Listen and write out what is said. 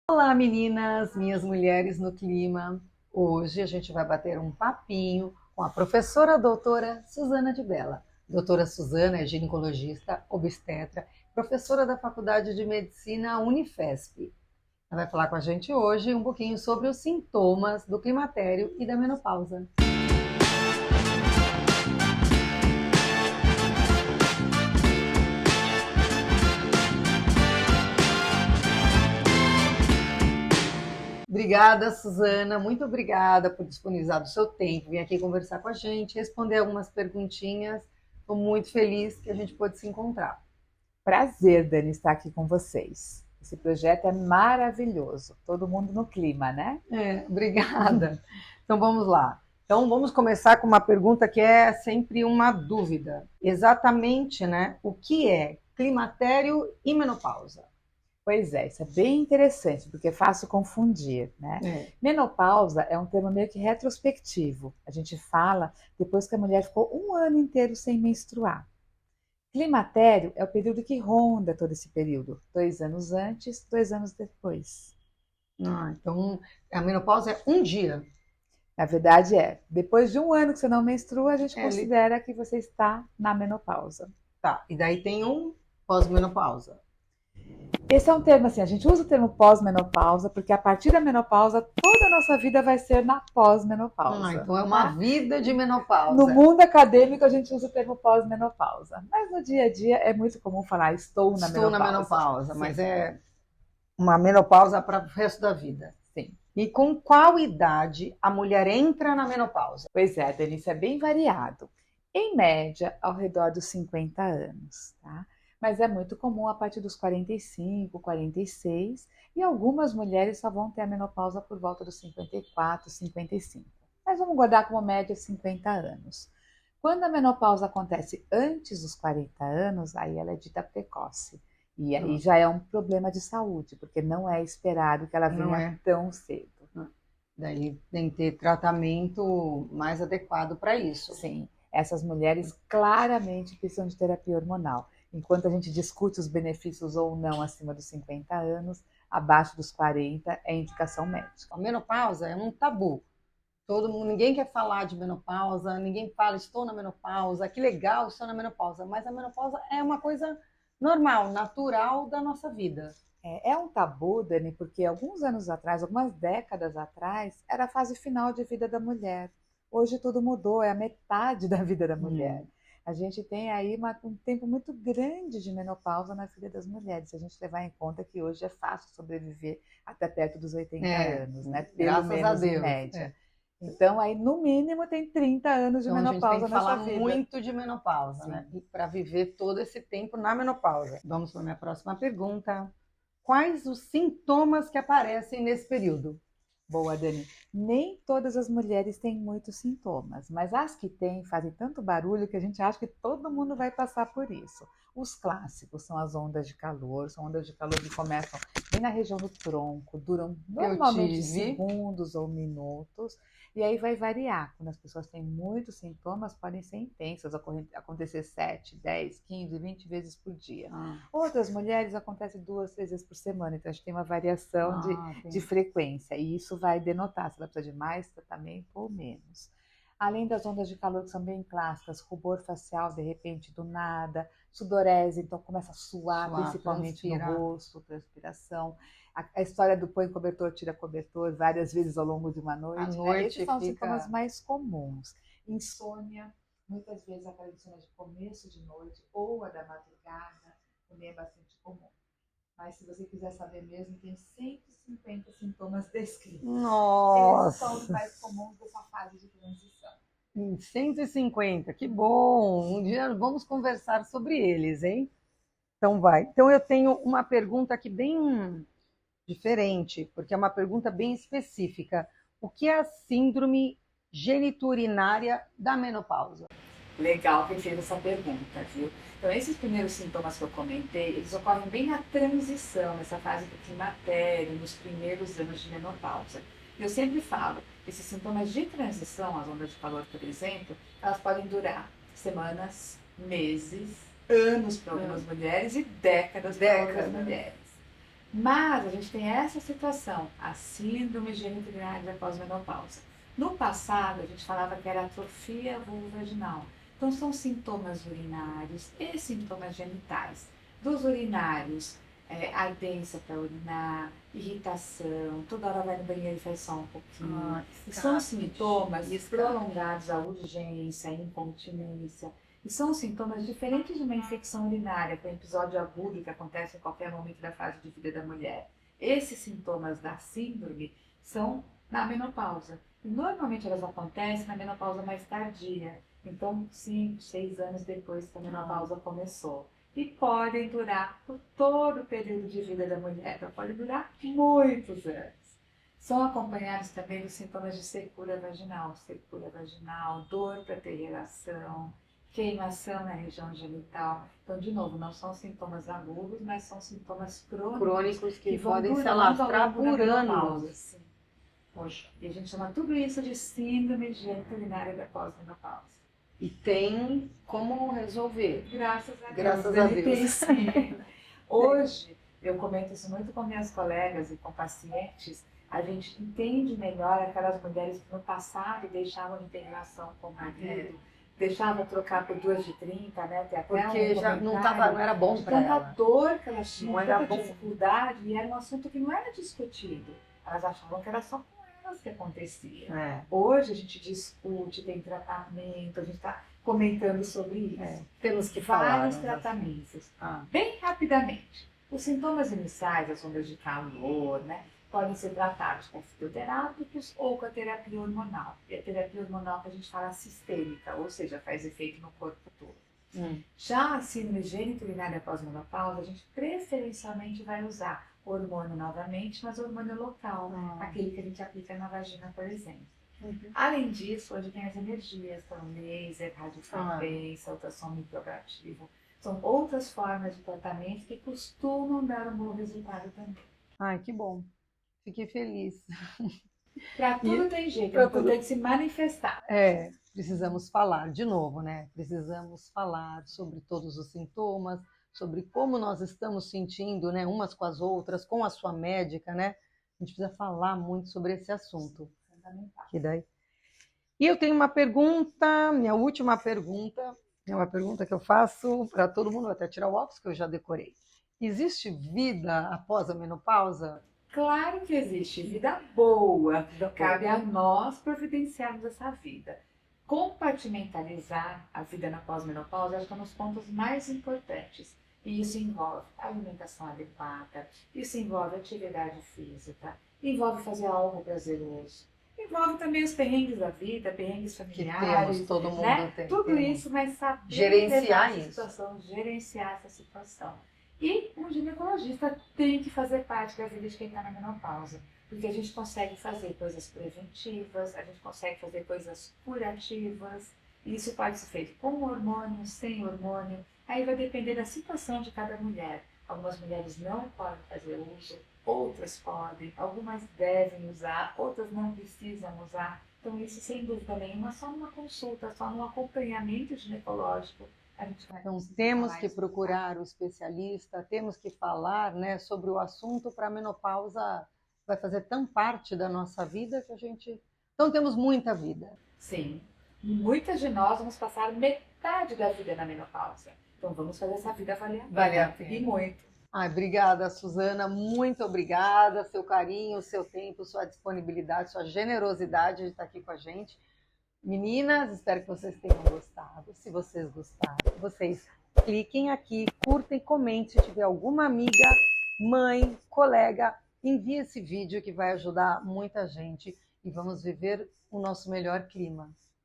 Olá, meninas, minhas mulheres no clima. Hoje a gente vai bater um papinho com a professora doutora Suzana de Bella. Doutora Suzana é ginecologista, obstetra, professora da Faculdade de Medicina Unifesp. Ela vai falar com a gente hoje um pouquinho sobre os sintomas do climatério e da menopausa. Obrigada, Suzana. Muito obrigada por disponibilizar o seu tempo, vir aqui conversar com a gente, responder algumas perguntinhas. Estou muito feliz que a gente pôde se encontrar. Prazer, Dani, estar aqui com vocês. Esse projeto é maravilhoso. Todo mundo no clima, né? Obrigada. Então vamos lá. Então vamos começar com uma pergunta que é sempre uma dúvida. Exatamente, né? O que é climatério e menopausa? Pois é, isso é bem interessante, porque é fácil confundir, né? É. Menopausa é um termo meio que retrospectivo. A gente fala depois que a mulher ficou um ano inteiro sem menstruar. Climatério é o período que ronda todo esse período. 2 anos antes, 2 anos depois. Então a menopausa é um dia. Na verdade depois de um ano que você não menstrua, a gente É, considera que você está na menopausa. tá. E daí tem um pós-menopausa. Esse é um termo assim, a gente usa o termo pós-menopausa, porque a partir da menopausa, toda a nossa vida vai ser na pós-menopausa. Então é uma Tá? vida de No menopausa. mundo acadêmico, a gente usa o termo pós-menopausa. Mas no dia a dia é muito comum falar estou na Estou na menopausa. menopausa, Sim, mas é uma menopausa para o resto da vida. sim. E com qual idade a mulher entra na menopausa? Pois é, Denise, é bem variado. Em média, ao redor dos 50 anos, tá? Mas é muito comum a partir dos 45, 46, e algumas mulheres só vão ter a menopausa por volta dos 54, 55. Mas vamos guardar como média 50 anos. Quando a menopausa acontece antes dos 40 anos, aí ela é dita precoce. E aí já é um problema de saúde, porque não é esperado que ela Não venha é? tão cedo. Daí tem que ter tratamento mais adequado para isso. Sim, essas mulheres claramente precisam de terapia hormonal. Enquanto a gente discute os benefícios ou não acima dos 50 anos, abaixo dos 40 é indicação médica. A menopausa é um tabu. Todo mundo, ninguém quer falar de menopausa, ninguém fala estou na menopausa, que legal, estou na menopausa, mas a menopausa é uma coisa normal, natural da nossa vida. É um tabu, Dani, porque alguns anos atrás, algumas décadas atrás, era a fase final de vida da mulher. Hoje tudo mudou, é a metade da vida da mulher. A gente tem aí um tempo muito grande de menopausa na vida das mulheres, se a gente levar em conta que hoje é fácil sobreviver até perto dos 80 anos, né? Pelo Graças a menos em Deus. média. Então, aí, no mínimo, tem 30 anos de Então a gente tem menopausa que falar nessa vida. muito de menopausa, Sim. né? Para viver todo esse tempo na menopausa. Vamos para a minha próxima pergunta. Quais os sintomas que aparecem nesse período? Boa, Dani. Nem todas as mulheres têm muitos sintomas, mas as que têm fazem tanto barulho que a gente acha que todo mundo vai passar por isso. Os clássicos são as ondas de calor, são ondas de calor que começam bem na região do tronco, duram normalmente segundos ou minutos, e aí vai variar. Quando as pessoas têm muitos sintomas, podem ser intensas, acontecer 7, 10, 15, 20 vezes por dia. Outras mulheres acontece 2, 3 vezes por semana, então a gente tem uma variação de frequência, e isso vai denotar se ela precisa de mais tratamento ou menos. Além das ondas de calor que são bem clássicas, rubor facial de repente do nada, sudorese, então começa a suar principalmente no rosto, transpiração. A história do põe cobertor, tira cobertor várias vezes ao longo de uma noite. Esses são os sintomas mais comuns. Insônia, muitas vezes aquela insônia de começo de noite ou a da madrugada, também é bastante comum. Mas se você quiser saber mesmo, tem 150 sintomas descritos. Nossa! Esses são os mais comuns dessa fase de transição. 150, que bom! Um dia vamos conversar sobre eles, hein? Então vai. Então eu tenho uma pergunta aqui bem diferente, porque é uma pergunta bem específica. O que é a síndrome geniturinária da menopausa? Legal que fez essa pergunta, viu? Então, esses primeiros sintomas que eu comentei, eles ocorrem bem na transição, nessa fase do climatério, nos primeiros anos de menopausa. Eu sempre falo, esses sintomas de transição, as ondas de calor, por exemplo, elas podem durar semanas, meses, anos para algumas mulheres e décadas para outras mulheres. Mas a gente tem essa situação, a síndrome genitorinária da pós-menopausa. No passado, a gente falava que era atrofia vulvovaginal. Então, são sintomas urinários e sintomas genitais. Dos urinários, ardência para urinar, irritação, toda hora vai no banheiro e faz só um pouquinho. E são sintomas prolongados à urgência, incontinência. E são sintomas diferentes de uma infecção urinária, que é um episódio agudo que acontece em qualquer momento da fase de vida da mulher. Esses sintomas da síndrome são na menopausa. E normalmente elas acontecem na menopausa mais tardia. Então, 5, 6 anos depois que a menopausa começou. E podem durar por todo o período de vida da mulher. Então, podem durar muitos anos. São acompanhados também dos sintomas de secura vaginal, dor para ter relação, queimação na região genital. Então, de novo, não são sintomas agudos, mas são sintomas crônicos que vão podem se durando alastrar ao longo da por menopausa. anos. Sim. Poxa, e a gente chama tudo isso de síndrome genitorinária da pós-menopausa. E tem como resolver. Graças a Deus. Sim. Hoje, eu comento isso muito com minhas colegas e com pacientes, a gente entende melhor aquelas mulheres que no passado deixavam de ter relação com o marido, deixavam trocar por 2 de 30, né? Tem até Porque já não era bom para ela. Tanta dor que elas tinham, Não era tanta bom. dificuldade, e era um assunto que não era discutido. Elas achavam que era só com elas que acontecia. Hoje a gente discute, tem tratamento, a gente está comentando sobre isso. Temos que falar. Vários tratamentos. Bem rapidamente. Os sintomas iniciais, as ondas de calor, né, podem ser tratados com fitoterápicos ou com a terapia hormonal. E a terapia hormonal que a gente fala sistêmica, ou seja, faz efeito no corpo todo. Já a síndrome genitorinária pós-menopausa, a gente preferencialmente vai usar hormônio novamente, mas hormônio local, aquele que a gente aplica na vagina, por exemplo. Além disso, hoje tem as energias, então laser, radiofrequência, ultrassom microabrasivo. São outras formas de tratamento que costumam dar um bom resultado também. Ai, que bom. Fiquei feliz. Para tudo tem jeito, é tem que se manifestar. Precisamos falar de novo, né? Precisamos falar sobre todos os sintomas, sobre como nós estamos sentindo, né? Umas com as outras, com a sua médica, né? A gente precisa falar muito sobre esse assunto. Que daí... E eu tenho uma pergunta, minha última pergunta, é uma pergunta que eu faço para todo mundo, vou até tirar o óculos que eu já decorei. Existe vida após a menopausa? Claro que existe vida boa. Cabe a nós providenciarmos essa vida. Compartimentalizar a vida na pós-menopausa é um dos pontos mais importantes. E isso envolve alimentação adequada, isso envolve atividade física, envolve fazer algo prazeroso, envolve também os perrengues da vida, perrengues familiares. Que temos, todo mundo né? tem. Tudo isso, mas saber gerenciar isso. Situação, gerenciar essa situação. E um ginecologista tem que fazer parte da vida de quem está na menopausa, porque a gente consegue fazer coisas preventivas, a gente consegue fazer coisas curativas, e isso pode ser feito com hormônio, sem hormônio, aí vai depender da situação de cada mulher. Algumas mulheres não podem fazer uso, outras podem, algumas devem usar, outras não precisam usar. Então isso, sem dúvida nenhuma, só numa consulta, só num acompanhamento ginecológico. Então, temos que procurar o especialista, temos que falar, né, sobre o assunto, para a menopausa vai fazer tão parte da nossa vida que a gente... Então, temos muita vida. Sim. Muitas de nós vamos passar metade da vida na menopausa. Então, vamos fazer essa vida valer a pena. E muito. Ai, obrigada, Suzana. Muito obrigada. Seu carinho, seu tempo, sua disponibilidade, sua generosidade de estar aqui com a gente. Meninas, espero que vocês tenham gostado. Se vocês gostaram, vocês cliquem aqui, curtem, comentem. Se tiver alguma amiga, mãe, colega, envie esse vídeo que vai ajudar muita gente e vamos viver o nosso melhor clima.